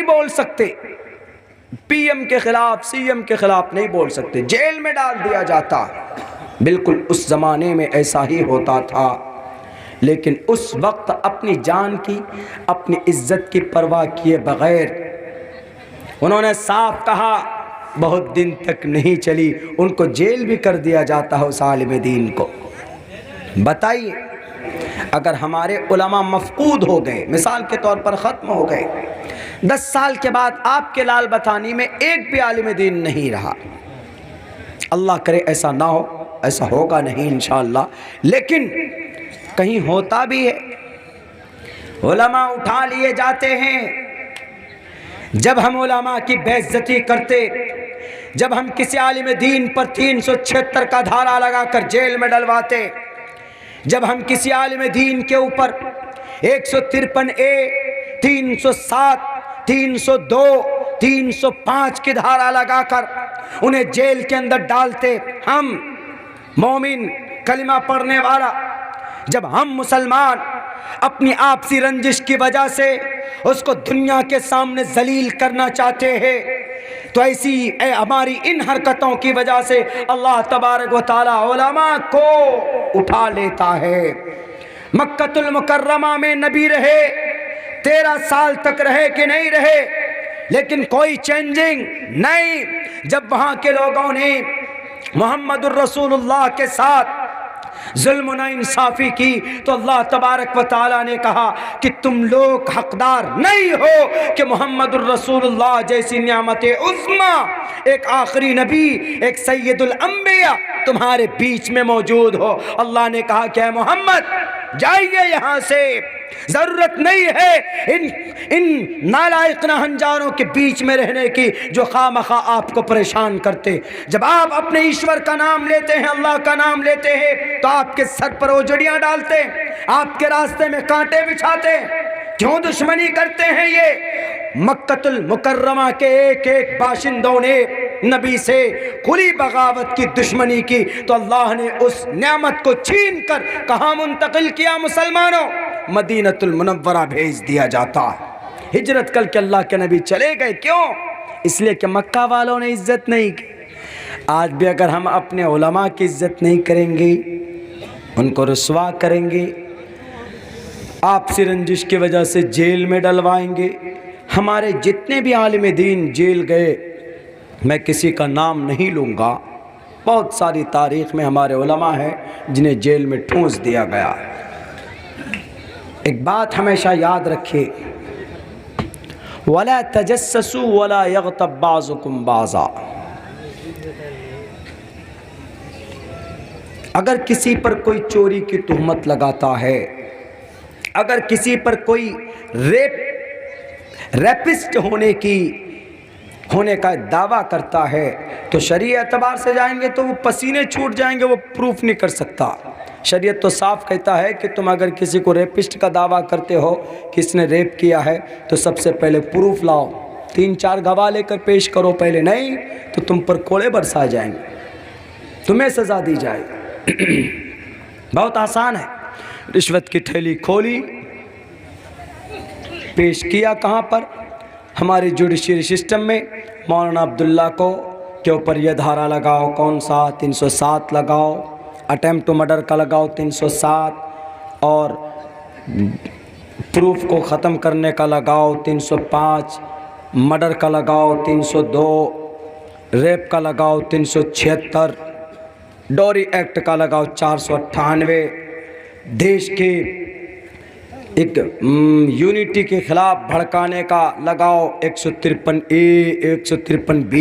बोल सकते, पीएम के खिलाफ, सीएम के खिलाफ नहीं बोल सकते, जेल में डाल दिया जाता। बिल्कुल उस ज़माने में ऐसा ही होता था। लेकिन उस वक्त अपनी जान की, अपनी इज्जत की परवाह किए बगैर उन्होंने साफ कहा, बहुत दिन तक नहीं चली, उनको जेल भी कर दिया जाता है उस आलिम दीन को। बताइए, अगर हमारे उलमा मफकूद हो गए, मिसाल के तौर पर ख़त्म हो गए, 10 साल के बाद आपके लाल बतानी में एक भी आलिम दीन नहीं रहा, अल्लाह करे ऐसा ना हो, ऐसा होगा नहीं इंशाअल्लाह, लेकिन कहीं होता भी है, उलमा उठा लिए जाते हैं। जब हम उलमा की बेइज्जती करते, जब हम किसी आलिम दीन पर 376 का धारा लगाकर जेल में डलवाते, जब हम किसी आलिम दीन के ऊपर 153A, 307, 302, 305 की धारा लगाकर उन्हें जेल के अंदर डालते, हम मोमिन कलिमा पढ़ने वाला, जब हम मुसलमान अपनी आपसी रंजिश की वजह से उसको दुनिया के सामने जलील करना चाहते हैं, तो ऐसी हमारी इन हरकतों की वजह से अल्लाह तबारक व तआला उलमा को उठा लेता है। मक्कतुल मुकर्रमा में नबी रहे, 13 साल तक रहे कि नहीं रहे, लेकिन कोई चेंजिंग नहीं। जब वहाँ के लोगों ने मोहम्मदुर रसूलुल्लाह के साथ जुल्म न इंसाफी की, तो अल्लाह तबारक व तआला ने कहा कि तुम लोग हकदार नहीं हो कि मोहम्मदुर रसूलुल्लाह जैसी नियामत उज़्मा, एक आखिरी नबी, एक सैयदुल अंबिया तुम्हारे बीच में मौजूद हो। अल्लाह ने कहा कि मोहम्मद जाइए यहाँ से, जरूरत नहीं है इन नालायक नाहंजारों के बीच में रहने की जो खामखा आपको परेशान करते। जब आप अपने ईश्वर का नाम लेते हैं, अल्लाह का नाम लेते हैं, तो आपके सर पर ओजड़ियां डालते, आपके रास्ते में कांटे बिछाते। क्यों दुश्मनी करते हैं ये? मक्कतुल मुकर्रमा के एक एक बाशिंदों ने नबी से खुली बगावत की, दुश्मनी की, तो अल्लाह ने उस नेमत को छीन कर कहाँ मुंतकिल किया? मुसलमानों, मदीनतुल मुनव्वरा भेज दिया जाता। हिजरत कल के अल्लाह के नबी चले गए, क्यों? इसलिए कि मक्का वालों ने इज्जत नहीं की। आज भी अगर हम अपने उलमा की इज्जत नहीं करेंगे, उनको रुसवा करेंगे, आपसी रंजिश की वजह से जेल में डलवाएंगे। हमारे जितने भी आलिम दीन जेल गए, मैं किसी का नाम नहीं लूँगा, बहुत सारी तारीख़ में हमारे उलमा हैं जिन्हें जेल में ठूंस दिया गया। एक बात हमेशा याद रखिए, वला तजस्ससु वला यग़तब बाज़ुकुम बाज़ा। अगर किसी पर कोई चोरी की तुहमत लगाता है, अगर किसी पर कोई रेपिस्ट होने का दावा करता है, तो शरीय एतबार से जाएंगे तो वो पसीने छूट जाएंगे, वो प्रूफ नहीं कर सकता। शरीयत तो साफ कहता है कि तुम अगर किसी को रेपिस्ट का दावा करते हो कि इसने रेप किया है, तो सबसे पहले प्रूफ लाओ, 3-4 गवाह लेकर पेश करो पहले, नहीं तो तुम पर कोड़े बरसाए जाएंगे, तुम्हें सज़ा दी जाएगी। बहुत आसान है। रिश्वत की थैली खोली, पेश किया कहाँ पर? हमारे जुडिशरी सिस्टम में मौलाना अब्दुल्ला को के ऊपर यह धारा लगाओ, कौन सा? 307 लगाओ, अटेम्प्ट टू मर्डर का लगाओ 307, और प्रूफ को ख़त्म करने का लगाओ 305, मर्डर का लगाओ 302, रेप का लगाओ 376, डोरी एक्ट का लगाओ 498, देश के एक यूनिटी के ख़िलाफ़ भड़काने का लगाओ 153A, 153B,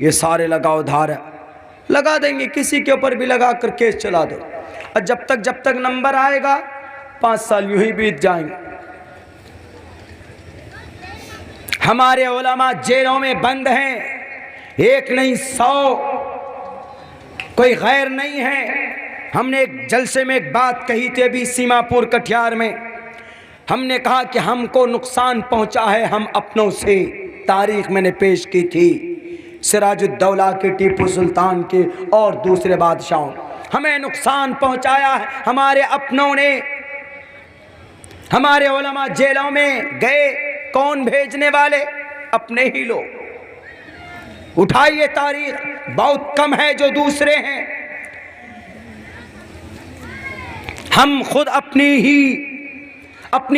ये सारे लगाओ, धारा लगा देंगे, किसी के ऊपर भी लगा कर केस चला दो, और जब तक नंबर आएगा 5 साल यूं ही बीत जाएंगे। हमारे उलमा जेलों में बंद हैं, एक नहीं 100, कोई गैर नहीं है। हमने एक जलसे में एक बात कही थी अभी सीमापुर कटिहार में, हमने कहा कि हमको नुकसान पहुंचा है हम अपनों से। तारीख मैंने पेश की थी, सिराजुद्दौला के, टीपू सुल्तान के और दूसरे बादशाहों, हमें नुकसान पहुंचाया है हमारे अपनों ने। हमारे उलमा जेलों में गए, कौन भेजने वाले? अपने ही लोग। उठाइए तारीख, बहुत कम है जो दूसरे हैं। हम खुद अपनी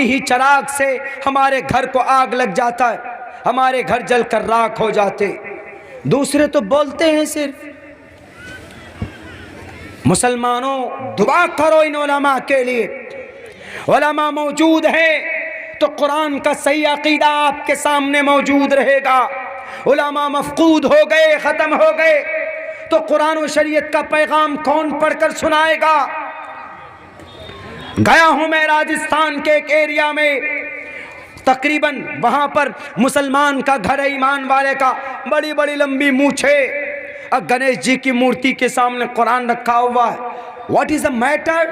ही चिराग से हमारे घर को आग लग जाता है, हमारे घर जलकर राख हो जाते। दूसरे तो बोलते हैं सिर्फ। मुसलमानों, दुआ करो इन उलमा के लिए। उलमा मौजूद है तो कुरान का सही अकीदा आपके सामने मौजूद रहेगा। उलमा मफकूद हो गए, ख़त्म हो गए, तो कुरान और शरीयत का पैगाम कौन पढ़कर सुनाएगा। गया हूँ मैं राजस्थान के एक एरिया में, तकरीबन वहाँ पर मुसलमान का घर है, ईमान वाले का, बड़ी बड़ी लंबी मूछे, और गणेश जी की मूर्ति के सामने कुरान रखा हुआ है। What is the matter,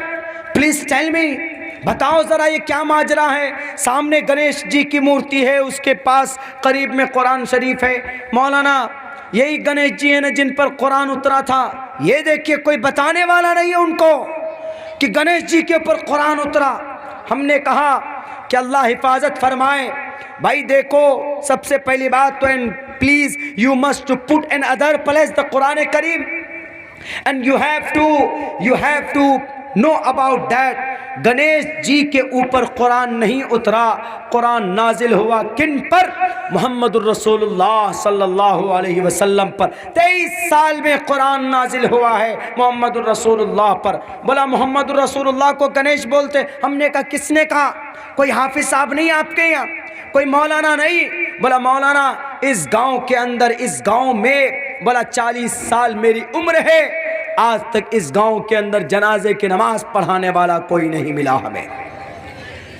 please tell me, बताओ ज़रा ये क्या माजरा है। सामने गणेश जी की मूर्ति है, उसके पास करीब में कुरान शरीफ है। मौलाना यही गणेश जी हैं ना जिन पर कुरान उतरा था। ये देखिए, कोई बताने वाला नहीं है उनको कि गणेश जी के ऊपर कुरान उतरा। हमने कहा कि अल्लाह हिफाजत फरमाए। भाई देखो, सबसे पहली बात तो please you must put in other place the Quran Kareem and you have to know about that. Ganesh ji के ऊपर कुरान नहीं उतरा, कुरान नाजिल हुआ किन पर? मोहम्मदुर रसूलुल्लाह सल्लल्लाहु अलैहि वसल्लम पर। 23 साल में कुरान नाजिल हुआ है मोहम्मदुर रसूलुल्लाह पर। बोला मोहम्मदुर रसूलुल्लाह को गणेश बोलते। हमने कहा किसने कहा? कोई हाफिज साहब नहीं आपके यहाँ, कोई मौलाना नहीं? बोला मौलाना इस गांव के अंदर, इस गांव में, बोला 40 साल मेरी उम्र है, आज तक इस गांव के अंदर जनाजे की नमाज पढ़ाने वाला कोई नहीं मिला।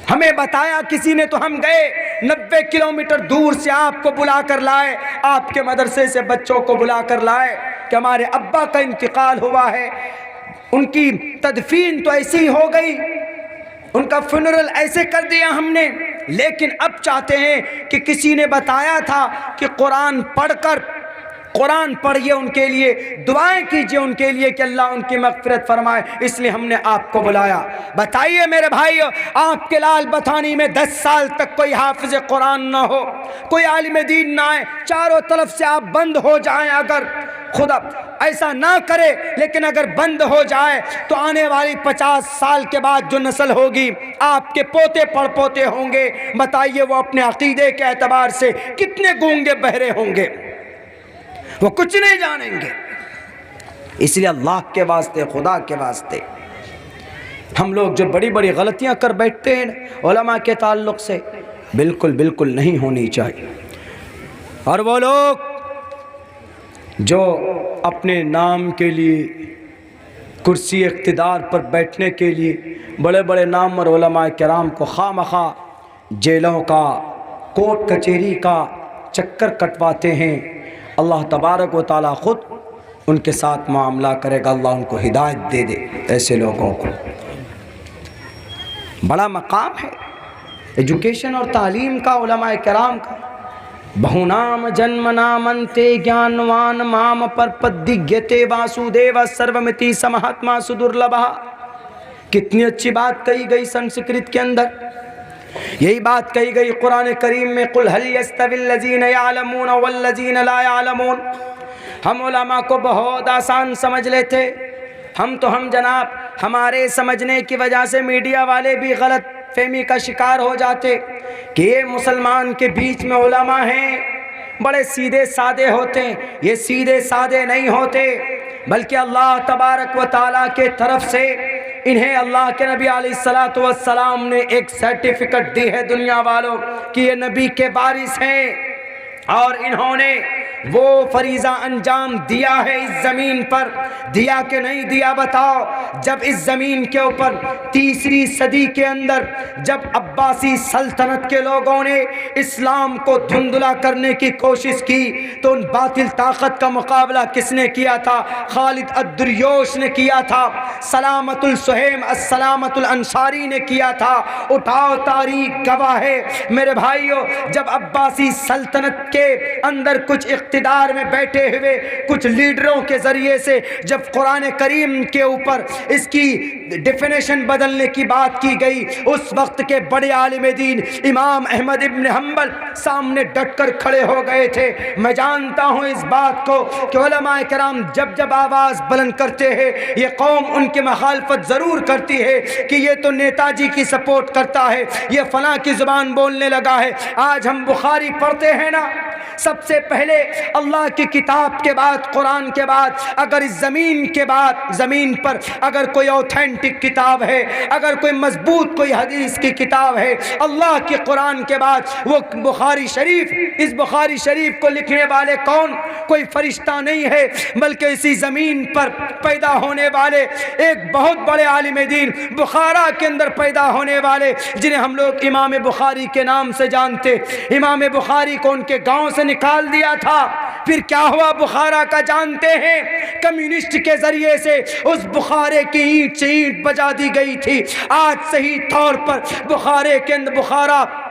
हमें बताया किसी ने तो हम गए 90 किलोमीटर दूर से आपको बुला कर लाए, आपके मदरसे से बच्चों को बुला कर लाए कि हमारे अब्बा का इंतकाल हुआ है, उनकी तदफीन तो ऐसी हो गई, उनका फ्यूनरल ऐसे कर दिया हमने, लेकिन अब चाहते हैं कि किसी ने बताया था कि कुरान पढ़िए, उनके लिए दुआएं कीजिए उनके लिए कि अल्लाह उनकी मग़फ़िरत फरमाए, इसलिए हमने आपको बुलाया। बताइए मेरे भाइयों, आपके लाल बथानी में 10 साल तक कोई हाफिज़ कुरान ना हो, कोई आलिम दीन ना आए, चारों तरफ से आप बंद हो जाएं, अगर खुदा ऐसा ना करे, लेकिन अगर बंद हो जाए तो आने वाली 50 साल के बाद जो नस्ल होगी, आपके पोते पड़पोते होंगे, बताइए वो अपने अकीदे के एतबार से कितने गूंगे बहरे होंगे, वो कुछ नहीं जानेंगे। इसलिए अल्लाह के वास्ते, खुदा के वास्ते, हम लोग जो बड़ी बड़ी गलतियां कर बैठते हैं उलमा के ताल्लुक़ से, बिल्कुल बिल्कुल नहीं होनी चाहिए। और वो लोग जो अपने नाम के लिए, कुर्सी इक़्तिदार पर बैठने के लिए बड़े बड़े नामवर उलमा किराम को खामखा जेलों का, कोर्ट कचहरी का चक्कर कटवाते हैं, अल्लाह तबारक व तआला ख़ुद उनके साथ मामला करेगा। अल्लाह उनको हिदायत दे दे। ऐसे लोगों को बड़ा मकाम है एजुकेशन और तालीम का, उलमाए किराम का। बहुनाम जन्म नामंते ज्ञानवान माम पर पद्दिज्ञते वासुदेव सर्वमिति समहात्मा सुदुर्लभा। कितनी अच्छी बात कही गई संस्कृत के अंदर। यही बात कही गई कुरान करीम में, कुल हल यस्तविल लज़ीना यअलमून वल्लज़ीना ला यअलमून। हम उलमा को बहुत आसान समझ लेते, हम जनाब, हमारे समझने की वजह से मीडिया वाले भी गलत फहमी का शिकार हो जाते कि ये मुसलमान के बीच में उलमा हैं, बड़े सीधे सादे होते हैं। ये सीधे सादे नहीं होते, बल्कि अल्लाह तबारक व तआला के तरफ से इन्हें अल्लाह के नबी अलैहिस्सलातु वस्सलाम ने एक सर्टिफिकेट दी है दुनिया वालों कि ये नबी के वारिस हैं, और इन्होंने वो फरीज़ा अंजाम दिया है इस ज़मीन पर। दिया कि नहीं दिया बताओ? जब इस ज़मीन के ऊपर 3री सदी के अंदर जब अब्बासी सल्तनत के लोगों ने इस्लाम को धुंधला करने की कोशिश की, तो उन बातिल ताकत का मुकाबला किसने किया था? खालिद अद्दुर्योश ने किया था, सलामतुल सुहैम अस्सलामतुल अंसारी ने किया था। उठाओ, तारीख गवाह है मेरे भाइयों। जब अब्बासी सल्तनत के अंदर कुछ इक़्तिदार में बैठे हुए कुछ लीडरों के ज़रिए से जब कुरान करीम के ऊपर इसकी डेफिनेशन बदलने की बात की गई, उस वक्त के बड़े आलिम दीन इमाम अहमद इब्न हम्बल सामने डटकर खड़े हो गए थे। मैं जानता हूँ इस बात को कि उलमाए किराम जब जब आवाज़ बुलंद करते हैं ये कौम उनकी मुखालफत ज़रूर करती है कि ये तो नेताजी की सपोर्ट करता है, ये फलां की ज़ुबान बोलने लगा है। आज हम बुखारी पढ़ते हैं ना, सबसे पहले अल्लाह की किताब के बाद, कुरान के बाद, अगर इस ज़मीन पर अगर कोई ऑथेंटिक किताब है, अगर कोई मजबूत कोई हदीस की किताब है अल्लाह के कुरान के बाद, वो बुखारी शरीफ। इस बुखारी शरीफ को लिखने वाले कौन? कोई फरिश्ता नहीं है, बल्कि इसी ज़मीन पर पैदा होने वाले एक बहुत बड़े आलिम दीन, बुखारा के अंदर पैदा होने वाले, जिन्हें हम लोग इमाम बुखारी के नाम से जानते। इमाम बुखारी को उनके गांव से निकाल दिया था, फिर क्या हुआ बुखारा का जानते हैं? कम्युनिस्ट के जरिए से उस बुखारे की ईंट से ईंट बजा दी गई थी। आज सही तौर पर बुखारे के अंदर, बुखारा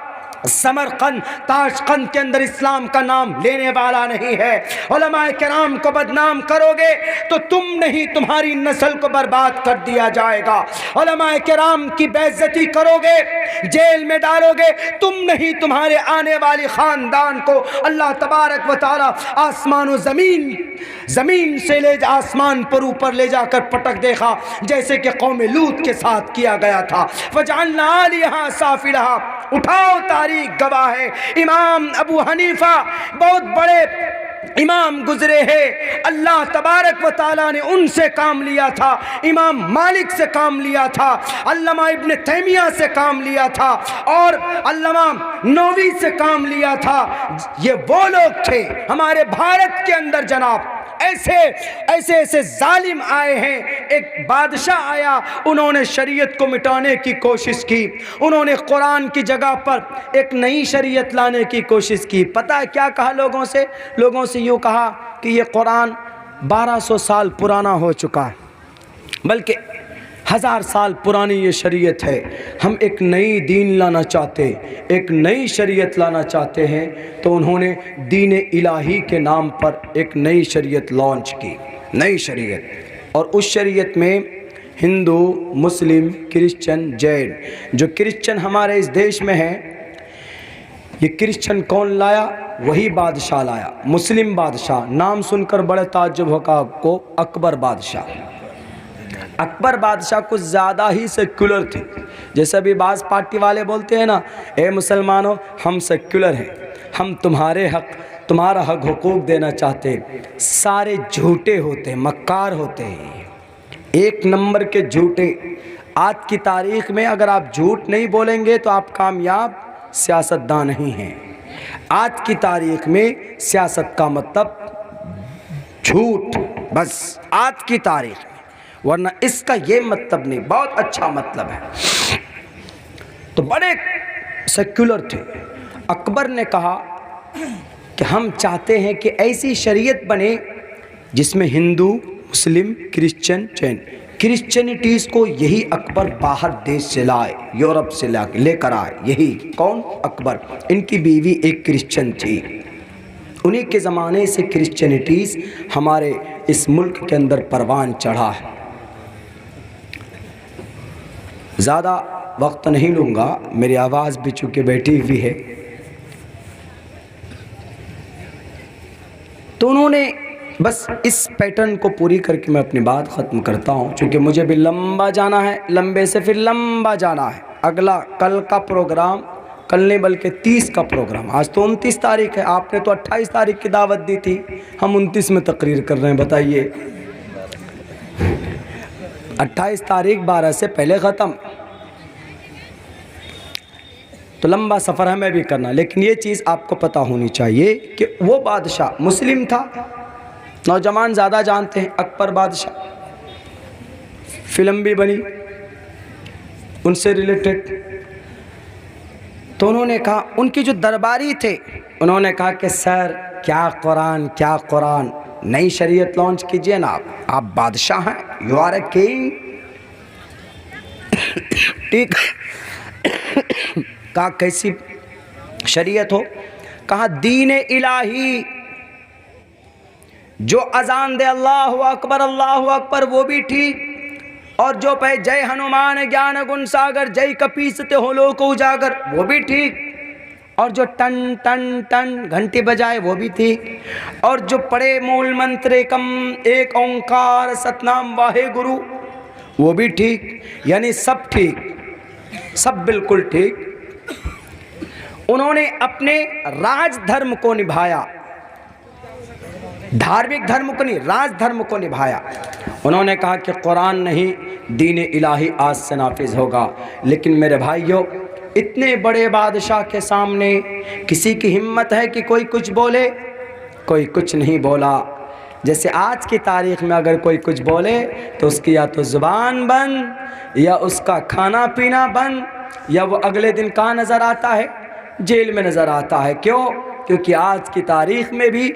समरकंद ताशकंद के अंदर इस्लाम का नाम लेने वाला नहीं है। उलमाए किराम को बदनाम करोगे तो तुम नहीं, तुम्हारी नस्ल को बर्बाद कर दिया जाएगा। उलमाए किराम की बेइज्जती करोगे, जेल में डालोगे, तुम नहीं, तुम्हारे आने वाली खानदान को अल्लाह तबारक व तआला आसमान और ज़मीन से ले आसमान पर ऊपर ले जाकर पटक देखा, जैसे कि कौम लूत के साथ किया गया था। वजअलना आलिहा साफिलहा, उठाओ तारीख गवाह है। इमाम अबू हनीफा बहुत बड़े इमाम गुजरे हैं, अल्लाह तबारक व तआला ने उनसे काम लिया था। इमाम मालिक से काम लिया था, अल्लामा इब्न तैमिया से काम लिया था, और अल्लामा नौवी से काम लिया था। ये वो लोग थे हमारे भारत के अंदर जनाब। ऐसे जालिम आए हैं। एक बादशाह आया, उन्होंने शरीयत को मिटाने की कोशिश की, उन्होंने कुरान की जगह पर एक नई शरीयत लाने की कोशिश की। पता है क्या कहा लोगों से यूँ कहा कि ये कुरान 1200 साल पुराना हो चुका है, बल्कि 1000 साल पुरानी ये शरीयत है। हम एक नई दीन लाना चाहते, एक नई शरीयत लाना चाहते हैं। तो उन्होंने दीन इलाही के नाम पर एक नई शरीयत लॉन्च की, नई शरीयत। और उस शरीयत में हिंदू, मुस्लिम, क्रिश्चियन, जैन, जो क्रिश्चियन हमारे इस देश में हैं, ये क्रिश्चियन कौन लाया? वही बादशाह लाया, मुस्लिम बादशाह। नाम सुनकर बड़े ताज्जुब होगा आपको, अकबर बादशाह। अकबर बादशाह कुछ ज़्यादा ही सेक्युलर थे। जैसे भी बाज़ पार्टी वाले बोलते हैं ना, ए मुसलमानों हम सेक्युलर हैं, हम तुम्हारा हक हुकूक देना चाहते हैं। सारे झूठे होते हैं, मक्कार होते हैं, एक नंबर के झूठे। आज की तारीख़ में अगर आप झूठ नहीं बोलेंगे तो आप कामयाब सियासतदान नहीं हैं। आज की तारीख़ में सियासत का मतलब झूठ, बस आज की तारीख़ में, वरना इसका ये मतलब नहीं, बहुत अच्छा मतलब है। तो बड़े सेक्युलर थे। अकबर ने कहा कि हम चाहते हैं कि ऐसी शरीयत बने जिसमें हिंदू, मुस्लिम, क्रिश्चियन, जैन। क्रिश्चियनिटीज़ को यही अकबर बाहर देश से लाए, यूरोप से लेकर आए। यही कौन? अकबर। इनकी बीवी एक क्रिश्चियन थी। उन्हीं के ज़माने से क्रिश्चियनिटीज़ हमारे इस मुल्क के अंदर परवान चढ़ा है। ज़्यादा वक्त नहीं लूँगा, मेरी आवाज़ भी चूँकि बैठी हुई है। तो उन्होंने बस इस पैटर्न को पूरी करके मैं अपनी बात ख़त्म करता हूँ, चूँकि मुझे भी लंबा जाना है, लंबे से फिर लंबा जाना है। अगला कल का प्रोग्राम, कल नहीं बल्कि 30 का प्रोग्राम। आज तो 29 तारीख है, आपने तो 28 तारीख की दावत दी थी, हम 29 में तकरीर कर रहे हैं। बताइए, 28 तारीख 12 से पहले ख़त्म। तो लंबा सफ़र हमें भी करना, लेकिन ये चीज़ आपको पता होनी चाहिए कि वो बादशाह मुस्लिम था। नौजवान ज़्यादा जानते हैं अकबर बादशाह, फिल्म भी बनी उनसे रिलेटेड। तो उन्होंने कहा, उनके जो दरबारी थे उन्होंने कहा कि सर क्या कुरान, नई शरीयत लॉन्च कीजिए ना, आप बादशाह हैं, यू आर ए किंग। ठीक। कहा कैसी शरीयत हो? कहा दीन इलाही, जो अजान दे अल्लाहु अकबर वो भी ठीक, और जो पे जय हनुमान ज्ञान गुण सागर जय कपीसते हो लोक उजागर वो भी ठीक, और जो टन टन टन घंटी बजाए वो भी ठीक, और जो पढ़े मूल मंत्र एकम एक ओंकार सतनाम वाहे गुरु वो भी ठीक। यानी सब ठीक, सब बिल्कुल ठीक। उन्होंने अपने राज धर्म को निभाया, धार्मिक धर्म को नहीं, राज धर्म को निभाया। उन्होंने कहा कि कुरान नहीं दीन इलाही आज से नाफिज होगा। लेकिन मेरे भाइयों, इतने बड़े बादशाह के सामने किसी की हिम्मत है कि कोई कुछ बोले? कोई कुछ नहीं बोला। जैसे आज की तारीख में अगर कोई कुछ बोले तो उसकी या तो ज़ुबान बंद, या उसका खाना पीना बंद, या वो अगले दिन कहाँ नज़र आता है? जेल में नज़र आता है। क्यों? क्योंकि आज की तारीख में भी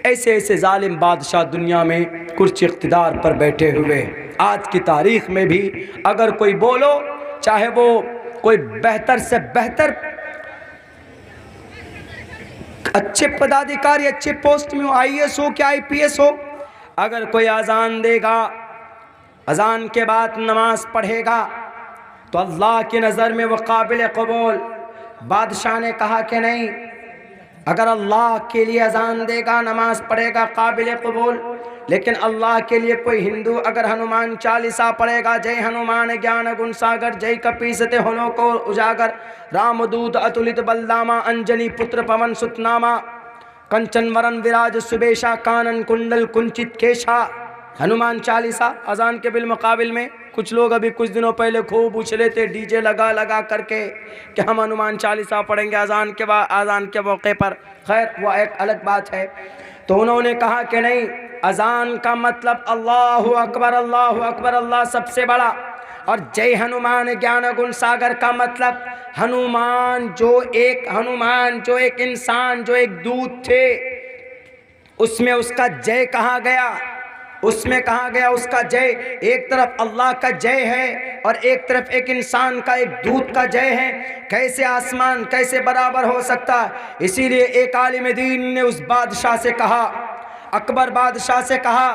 ऐसे ऐसे जालिम बादशाह दुनिया में कुर्सी इख्तिदार पर बैठे हुए। आज की तारीख में भी अगर कोई बोलो, चाहे वो कोई बेहतर से बेहतर अच्छे पदाधिकारी अच्छे पोस्ट में हो, IAS हो क्या IPS हो, अगर कोई अजान देगा, अजान के बाद नमाज पढ़ेगा तो अल्लाह की नज़र में वो काबिल कबूल। बादशाह ने कहा कि नहीं, अगर अल्लाह के लिए अजान देगा नमाज पढ़ेगा काबिल कबूल, लेकिन अल्लाह के लिए कोई हिंदू अगर हनुमान चालीसा पढ़ेगा, जय हनुमान ज्ञान गुण सागर जय कपीसते होनो को उजागर रामदूत अतुलित बलदामा अंजनी पुत्र पवन सुतनामा कंचन वरन विराज सुबेशा कानन कुंडल कुंचित केशा, हनुमान चालीसा अजान के बिल मुकाबिल में कुछ लोग अभी कुछ दिनों पहले खूब उछले थे डीजे लगा लगा करके कि हम हनुमान चालीसा पढ़ेंगे अजान के बाद, अजान के मौके पर। खैर वो एक अलग बात है। तो उन्होंने कहा कि नहीं, अजान का मतलब अल्लाहु अकबर अल्लाह सबसे बड़ा, और जय हनुमान ज्ञान गुण सागर का मतलब हनुमान जो एक इंसान जो एक दूत थे, उसमें उसका जय कहा गया, उसमें कहा गया उसका जय। एक तरफ अल्लाह का जय है और एक तरफ एक इंसान का, एक दूत का जय है। कैसे आसमान कैसे बराबर हो सकता? इसीलिए एक आलिम दीन ने उस बादशाह से कहा, अकबर बादशाह से कहा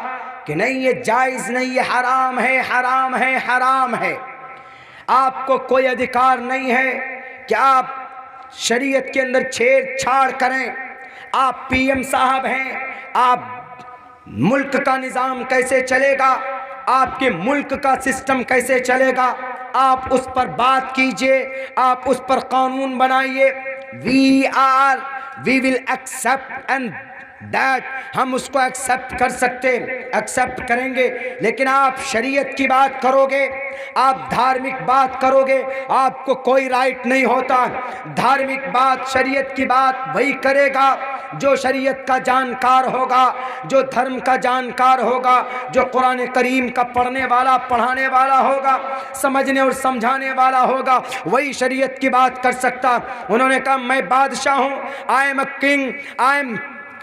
कि नहीं, ये जायज़ नहीं, ये हराम है, हराम है, हराम है। आपको कोई अधिकार नहीं है कि आप शरीयत के अंदर छेड़छाड़ करें। आप PM साहब हैं, आप मुल्क का निज़ाम कैसे चलेगा, आपके मुल्क का सिस्टम कैसे चलेगा, आप उस पर बात कीजिए, आप उस पर कानून बनाइए। We will accept and that, हम उसको एक्सेप्ट कर सकते, एक्सेप्ट करेंगे। लेकिन आप शरीयत की बात करोगे, आप धार्मिक बात करोगे, आपको कोई राइट नहीं होता। धार्मिक बात, शरीयत की बात वही करेगा जो शरीयत का जानकार होगा, जो धर्म का जानकार होगा, जो कुरान करीम का पढ़ने वाला पढ़ाने वाला होगा, समझने और समझाने वाला होगा, वही शरीयत की बात कर सकता। उन्होंने कहा मैं बादशाह हूँ, आई am a king,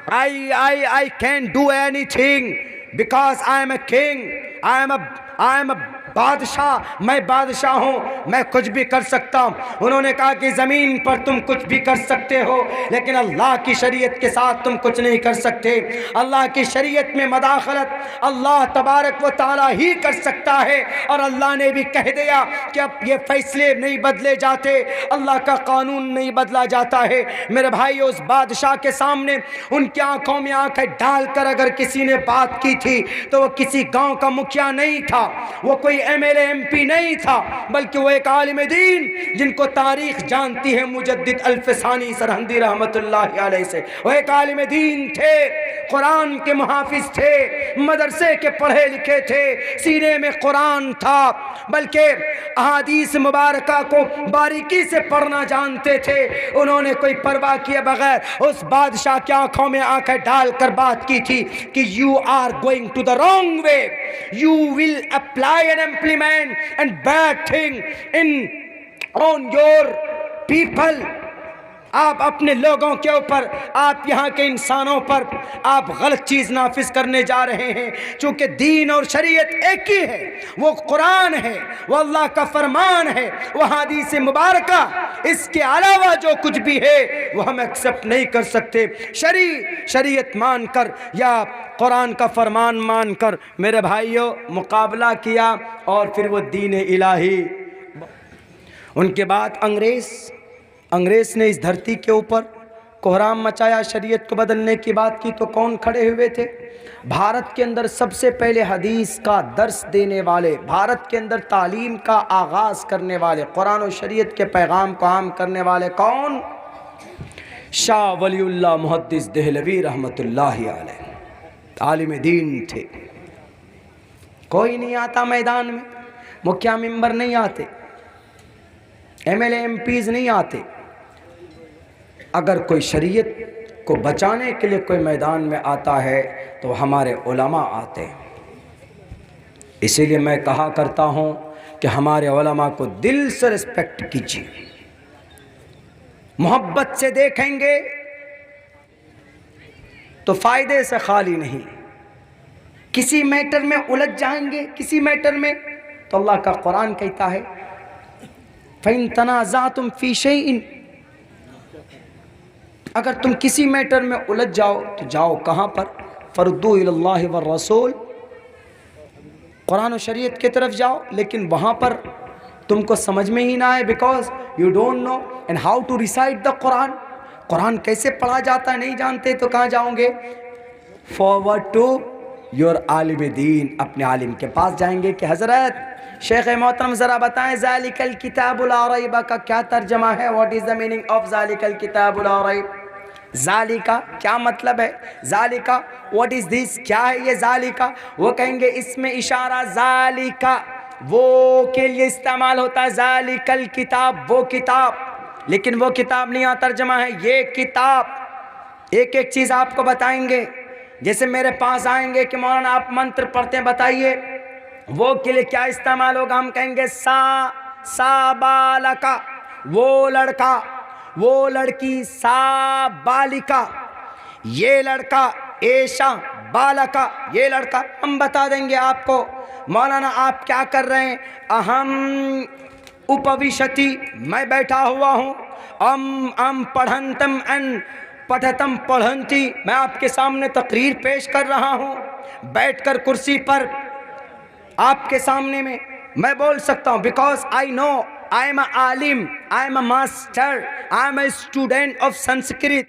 I can't do anything because I am a king, I am a बादशाह, मैं बादशाह हूँ, मैं कुछ भी कर सकता हूँ। उन्होंने कहा कि ज़मीन पर तुम कुछ भी कर सकते हो, लेकिन अल्लाह की शरीयत के साथ तुम कुछ नहीं कर सकते। अल्लाह की शरीयत में मदाखलत अल्लाह तबारक व तआला ही कर सकता है, और अल्लाह ने भी कह दिया कि अब ये फैसले नहीं बदले जाते, अल्लाह का कानून नहीं बदला जाता है। मेरे भाई, उस बादशाह के सामने उनकी आंखों में आंखें डालकर अगर किसी ने बात की थी तो वो किसी गाँव का मुखिया नहीं था, वो कोई MLA MP नहीं था, बल्कि वो एक आलिम दीन जिनको तारीख जानती है मुजद्दिद अल्फसानी सरहंदी रहमतुल्लाहि अलैहि से। वो एक आलिम दीन थे, कुरान के मुहाफिज थे, मदरसे के पढ़े लिखे थे, सीने में कुरान था, बल्कि अहादीस मुबारका को बारीकी से पढ़ना जानते थे। उन्होंने कोई परवाह किए बगैर उस बादशाह की आंखों में आंखें डालकर बात की थी कि you are going to the wrong way, you will apply and implement and bad thing in on your people, आप अपने लोगों के ऊपर, आप यहाँ के इंसानों पर आप गलत चीज़ नाफिज करने जा रहे हैं। चूँकि दीन और शरीयत एक ही है, वो कुरान है, वो अल्लाह का फरमान है, वो हदीस मुबारका, इसके अलावा जो कुछ भी है वो हम एक्सेप्ट नहीं कर सकते। शरीयत मानकर या कुरान का फरमान मानकर मेरे भाइयों मुकाबला किया और फिर वो दीन इलाही। उनके बाद अंग्रेज़ ने इस धरती के ऊपर कोहराम मचाया, शरीयत को बदलने की बात की तो कौन खड़े हुए थे? भारत के अंदर सबसे पहले हदीस का दर्स देने वाले, भारत के अंदर तालीम का आगाज़ करने वाले, कुरान और शरीयत के पैगाम को आम करने वाले कौन? शाह वलीउल्लाह मुहद्दिस देहलवी रहमतुल्लाहि अलैह। आलिम दीन थे। कोई नहीं आता मैदान में, मुखिया मिंबर नहीं आते, MLA MPs नहीं आते। अगर कोई शरीयत को बचाने के लिए कोई मैदान में आता है तो हमारे उलमा आते हैं। इसीलिए मैं कहा करता हूँ कि हमारे उलमा को दिल से रिस्पेक्ट कीजिए, मोहब्बत से देखेंगे तो फ़ायदे से खाली नहीं। किसी मैटर में उलझ जाएंगे, किसी मैटर में, तो अल्लाह का कुरान कहता है फ़इन तनाज़अतुम फ़ी शैइन, अगर तुम किसी मैटर में उलझ जाओ तो जाओ कहाँ पर? फ़रुद्दू इलल्लाहि व रसूल, कुरान और शरीयत की तरफ जाओ। लेकिन वहाँ पर तुमको समझ में ही ना आए, because you don't know and how to recite the Quran, Quran कैसे पढ़ा जाता है नहीं जानते, तो कहाँ जाओगे? फॉरवर्ड टू योर आलिम दीन, अपने आलिम के पास जाएंगे कि हज़रत शेख मोहतरम ज़रा बताएं ज़ालिकल किताबुल ला रैब का क्या तर्जमा है? What is the meaning of ज़ालिकल किताबुल ला रैब? ज़ालिका क्या मतलब है? ज़ालिका व्हाट इज़ दिस, क्या है ये ज़ालिका? वो कहेंगे इसमें इशारा ज़ालिका वो के लिए इस्तेमाल होता है, ज़ालिकल किताब वो किताब, लेकिन वो किताब नहीं, यहाँ तर्जमा है ये किताब। एक एक चीज़ आपको बताएंगे। जैसे मेरे पास आएंगे कि मौलाना आप मंत्र पढ़ते हैं बताइए, वो के लिए क्या इस्तेमाल होगा? हम कहेंगे सा बालका वो लड़का, वो लड़की सा बालिका, ये लड़का ऐशा बालका ये लड़का। हम बता देंगे आपको मौलाना आप क्या कर रहे हैं? अहम उपविशति मैं बैठा हुआ हूँ, अम पढ़ंतम अन पठतम पढ़ंती मैं आपके सामने तकरीर पेश कर रहा हूँ, बैठकर कुर्सी पर आपके सामने में मैं बोल सकता हूँ। Because I know I am a आलिम, I am a master, I am a student of Sanskrit.